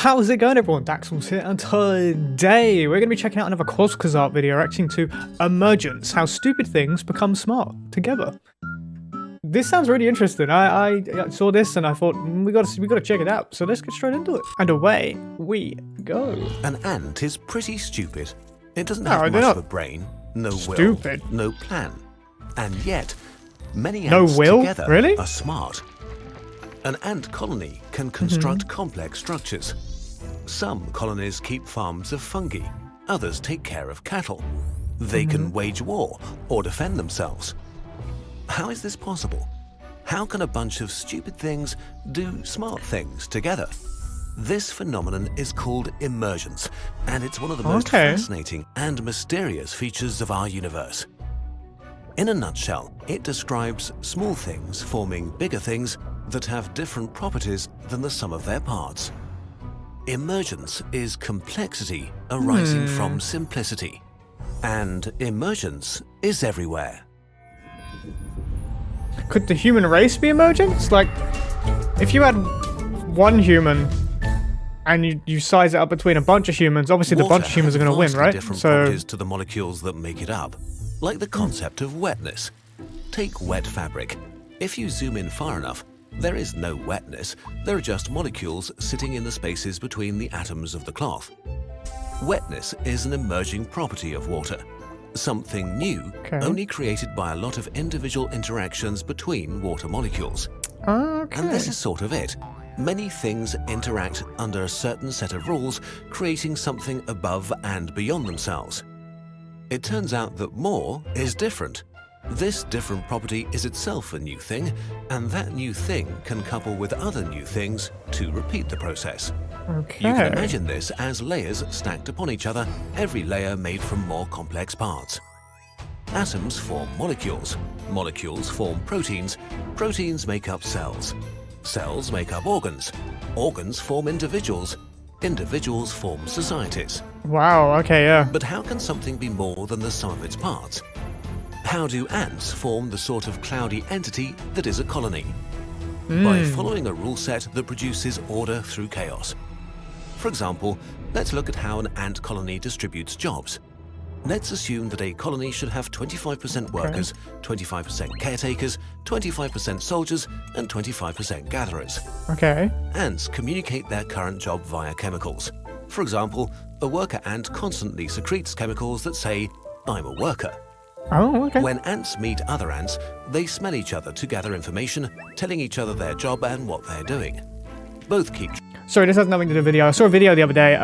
How's it going, everyone? Daxellz here, and today we're going to be checking out another Art video reacting to Emergence, how stupid things become smart together. This sounds really interesting. I saw this and I thought we got to check it out. So let's get straight into it. And away we go. An ant is pretty stupid. It doesn't have much of a brain, no will, no plan, and yet many ants together are smart. An ant colony can construct complex structures. Some colonies keep farms of fungi, others take care of cattle. They can wage war or defend themselves. How is this possible? How can a bunch of stupid things do smart things together? This phenomenon is called emergence, and it's one of the most fascinating and mysterious features of our universe. In a nutshell, it describes small things forming bigger things that have different properties than the sum of their parts. Emergence is complexity arising from simplicity, and emergence is everywhere. Could the human race be emergence? Like, if you had one human and you size it up between a bunch of humans, obviously the bunch of humans are going to win, right? Different properties to the molecules that make it up, like the concept of wetness. Take wet fabric. If you zoom in far enough, there is no wetness, there are just molecules sitting in the spaces between the atoms of the cloth. Wetness is an emerging property of water, something new, only created by a lot of individual interactions between water molecules. And this is sort of it. Many things interact under a certain set of rules, creating something above and beyond themselves. It turns out that more is different. This different property is itself a new thing, and that new thing can couple with other new things to repeat the process. You can imagine this as layers stacked upon each other, every layer made from more complex parts. Atoms form molecules, molecules form proteins, proteins make up cells, cells make up organs, organs form individuals, individuals form societies. Wow, okay, yeah. But how can something be more than the sum of its parts? How do ants form the sort of cloudy entity that is a colony? By following a rule set that produces order through chaos. For example, let's look at how an ant colony distributes jobs. Let's assume that a colony should have 25% workers, 25% caretakers, 25% soldiers, and 25% gatherers. Ants communicate their current job via chemicals. For example, a worker ant constantly secretes chemicals that say, "I'm a worker." When ants meet other ants, they smell each other to gather information, telling each other their job and what they're doing. Both keep... Sorry, this has nothing to do with the video. I saw a video the other day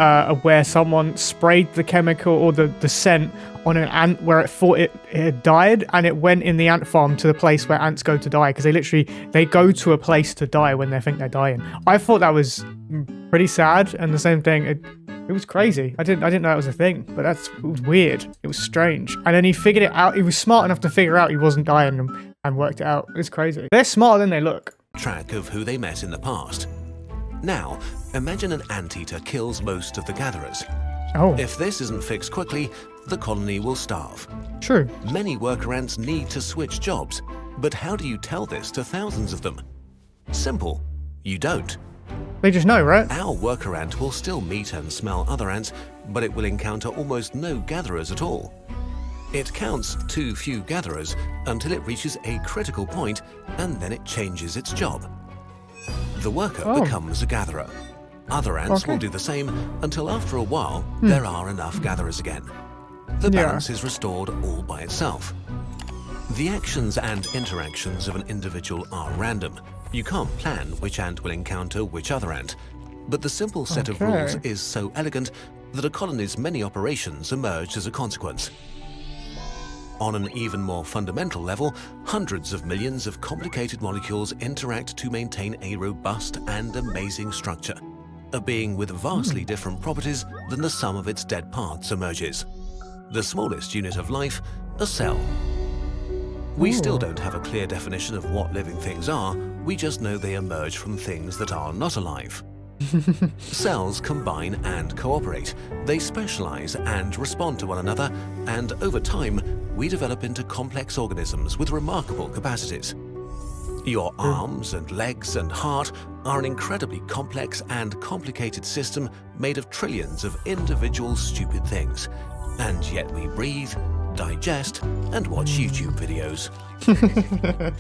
where someone sprayed the chemical or the scent on an ant where it thought it had died, and it went in the ant farm to the place where ants go to die, because they go to a place to die when they think they're dying. I thought that was pretty sad, and the same thing, it was crazy. I didn't know that was a thing, but it was weird. It was strange. And then he figured it out. He was smart enough to figure out he wasn't dying and worked it out. It's crazy. They're smarter than they look. Track of who they met in the past. Now, imagine an anteater kills most of the gatherers. If this isn't fixed quickly, the colony will starve. True. Many worker ants need to switch jobs, but how do you tell this to thousands of them? Simple. You don't. They just know, right? Our worker ant will still meet and smell other ants, but it will encounter almost no gatherers at all. It counts too few gatherers until it reaches a critical point, and then it changes its job. The worker becomes a gatherer. Other ants will do the same until after a while there are enough gatherers again. The balance is restored all by itself. The actions and interactions of an individual are random. You can't plan which ant will encounter which other ant, but the simple set of rules is so elegant that a colony's many operations emerge as a consequence. On an even more fundamental level, hundreds of millions of complicated molecules interact to maintain a robust and amazing structure. A being with vastly different properties than the sum of its dead parts emerges. The smallest unit of life, a cell. We still don't have a clear definition of what living things are, we just know they emerge from things that are not alive. Cells combine and cooperate, they specialize and respond to one another, and over time, we develop into complex organisms with remarkable capacities. Your arms and legs and heart are an incredibly complex and complicated system made of trillions of individual stupid things. And yet we breathe, digest, and watch YouTube videos.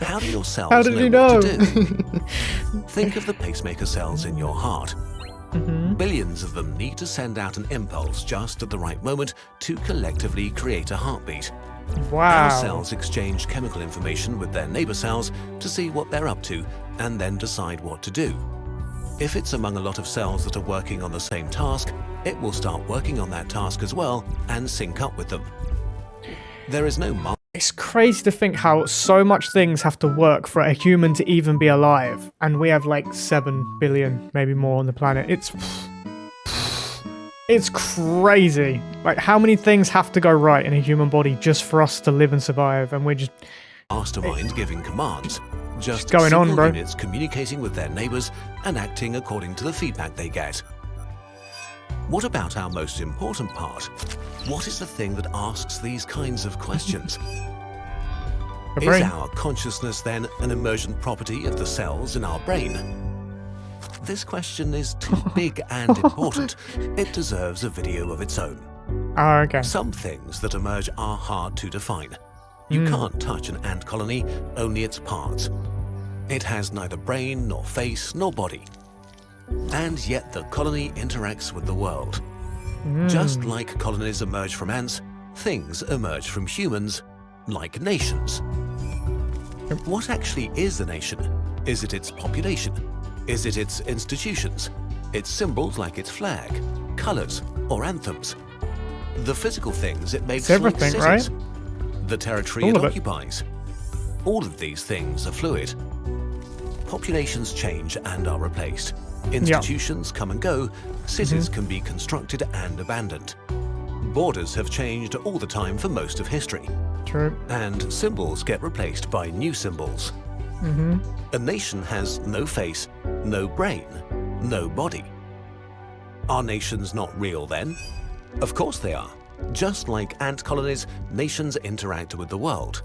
How do your cells know what to do? Think of the pacemaker cells in your heart. Billions of them need to send out an impulse just at the right moment to collectively create a heartbeat. Wow. Our cells exchange chemical information with their neighbor cells to see what they're up to and then decide what to do. If it's among a lot of cells that are working on the same task, it will start working on that task as well and sync up with them. There is no It's crazy to think how so much things have to work for a human to even be alive. And we have like 7 billion, maybe more on the planet. It's crazy. Like, how many things have to go right in a human body just for us to live and survive? And we're just mastermind giving commands. Just going on, bro. Units communicating with their neighbors and acting according to the feedback they get. What about our most important part? What is the thing that asks these kinds of questions? Is our consciousness then an emergent property of the cells in our brain? This question is too big and important. It deserves a video of its own. Oh, okay. Some things that emerge are hard to define. You can't touch an ant colony, only its parts. It has neither brain, nor face, nor body. And yet the colony interacts with the world. Just like colonies emerge from ants, things emerge from humans, like nations. What actually is a nation? Is it its population? Is it its institutions? Its symbols like its flag, colors, or anthems? The physical things it makes, it's everything, like cities, right? The territory it occupies. All of these things are fluid. Populations change and are replaced. Institutions come and go. Cities can be constructed and abandoned. Borders have changed all the time for most of history. True. And symbols get replaced by new symbols. A nation has no face, no brain, no body. Are nations not real then? Of course they are. Just like ant colonies, nations interact with the world.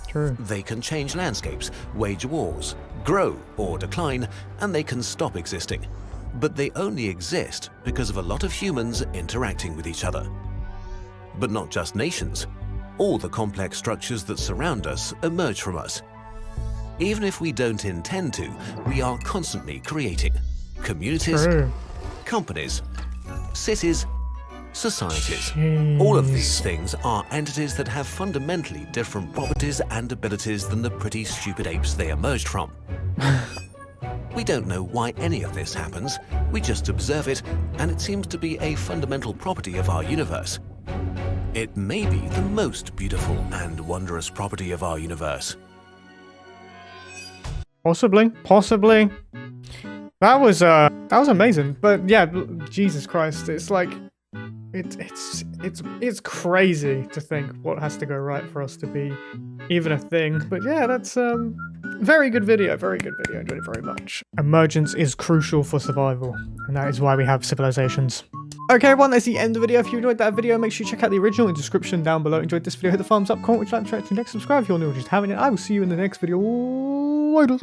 True. They can change landscapes, wage wars, grow or decline, and they can stop existing. But they only exist because of a lot of humans interacting with each other. But not just nations. All the complex structures that surround us emerge from us. Even if we don't intend to, we are constantly creating communities, companies, cities, societies. All of these things are entities that have fundamentally different properties and abilities than the pretty stupid apes they emerged from. We don't know why any of this happens, we just observe it, and it seems to be a fundamental property of our universe. It may be the most beautiful and wondrous property of our universe. Possibly. That was amazing. But yeah, Jesus Christ, it's like it's crazy to think what has to go right for us to be even a thing. But yeah, that's very good video. Enjoyed it very much. Emergence is crucial for survival, and that is why we have civilizations. Okay, everyone, that's the end of the video. If you enjoyed that video, make sure you check out the original in the description down below. Enjoyed this video, hit the thumbs up, comment, which like, next, subscribe if you're new, just having it. I will see you in the next video. Later.